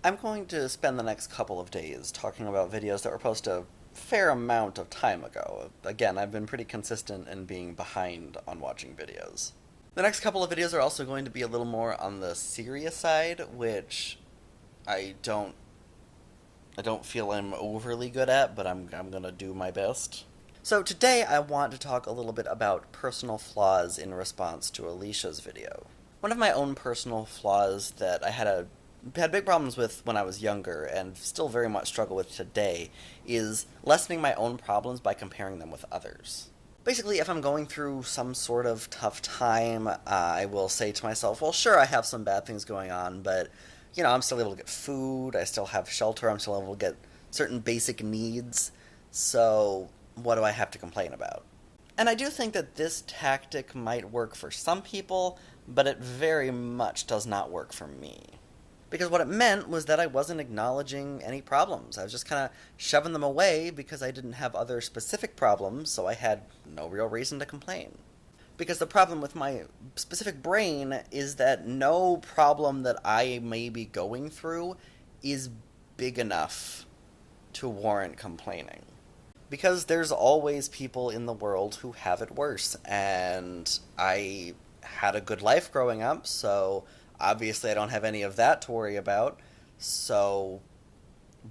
I'm going to spend the next couple of days talking about videos that were posted a fair amount of time ago. Again, I've been pretty consistent in being behind on watching videos. The next couple of videos are also going to be a little more on the serious side, which I don't I don't feel I'm overly good at, but I'm gonna do my best. So today I want to talk a little bit about personal flaws in response to Alicia's video. One of my own personal flaws that I had big problems with when I was younger and still very much struggle with today is lessening my own problems by comparing them with others. Basically, if I'm going through some sort of tough time, I will say to myself, well, sure, I have some bad things going on, but, I'm still able to get food, I still have shelter, I'm still able to get certain basic needs, so what do I have to complain about? And I do think that this tactic might work for some people, but it very much does not work for me. Because what it meant was that I wasn't acknowledging any problems. I was just kind of shoving them away because I didn't have other specific problems, so I had no real reason to complain. Because the problem with my specific brain is that no problem that I may be going through is big enough to warrant complaining. Because there's always people in the world who have it worse, and I had a good life growing up, so obviously I don't have any of that to worry about, so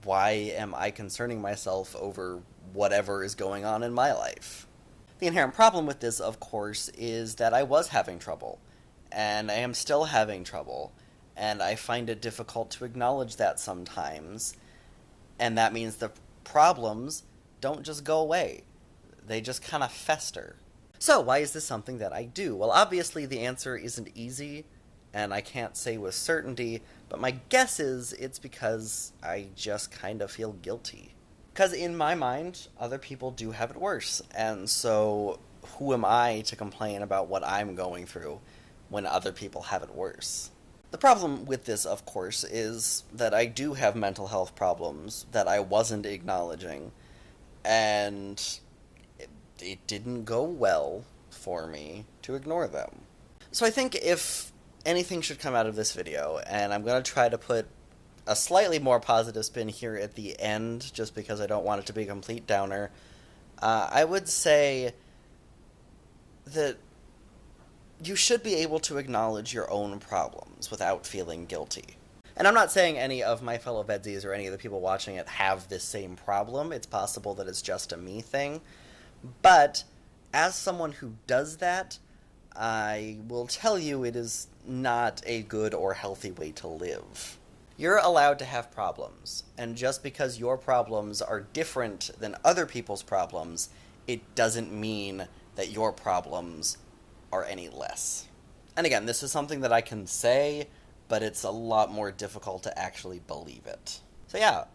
why am I concerning myself over whatever is going on in my life? The inherent problem with this, of course, is that I was having trouble, and I am still having trouble, and I find it difficult to acknowledge that sometimes, and that means the problems don't just go away. They just kind of fester. So, why is this something that I do? Well, obviously the answer isn't easy, and I can't say with certainty, but my guess is it's because I just kind of feel guilty. Because in my mind, other people do have it worse, and so who am I to complain about what I'm going through when other people have it worse? The problem with this, of course, is that I do have mental health problems that I wasn't acknowledging, and it didn't go well for me to ignore them. So I think if anything should come out of this video, and I'm going to try to put a slightly more positive spin here at the end, just because I don't want it to be a complete downer, I would say that you should be able to acknowledge your own problems without feeling guilty. And I'm not saying any of my fellow VEDSies or any of the people watching it have this same problem. It's possible that it's just a me thing. But as someone who does that, I will tell you it is not a good or healthy way to live. You're allowed to have problems, and just because your problems are different than other people's problems, it doesn't mean that your problems are any less. And again, this is something that I can say, but it's a lot more difficult to actually believe it. So yeah,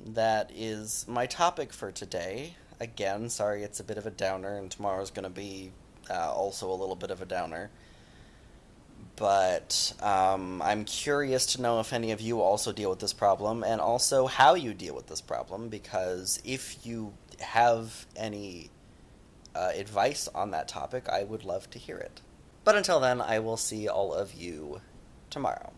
that is my topic for today. Again, sorry it's a bit of a downer, and tomorrow's going to be also a little bit of a downer. But I'm curious to know if any of you also deal with this problem, and also how you deal with this problem, because if you have any advice on that topic, I would love to hear it. But until then, I will see all of you tomorrow.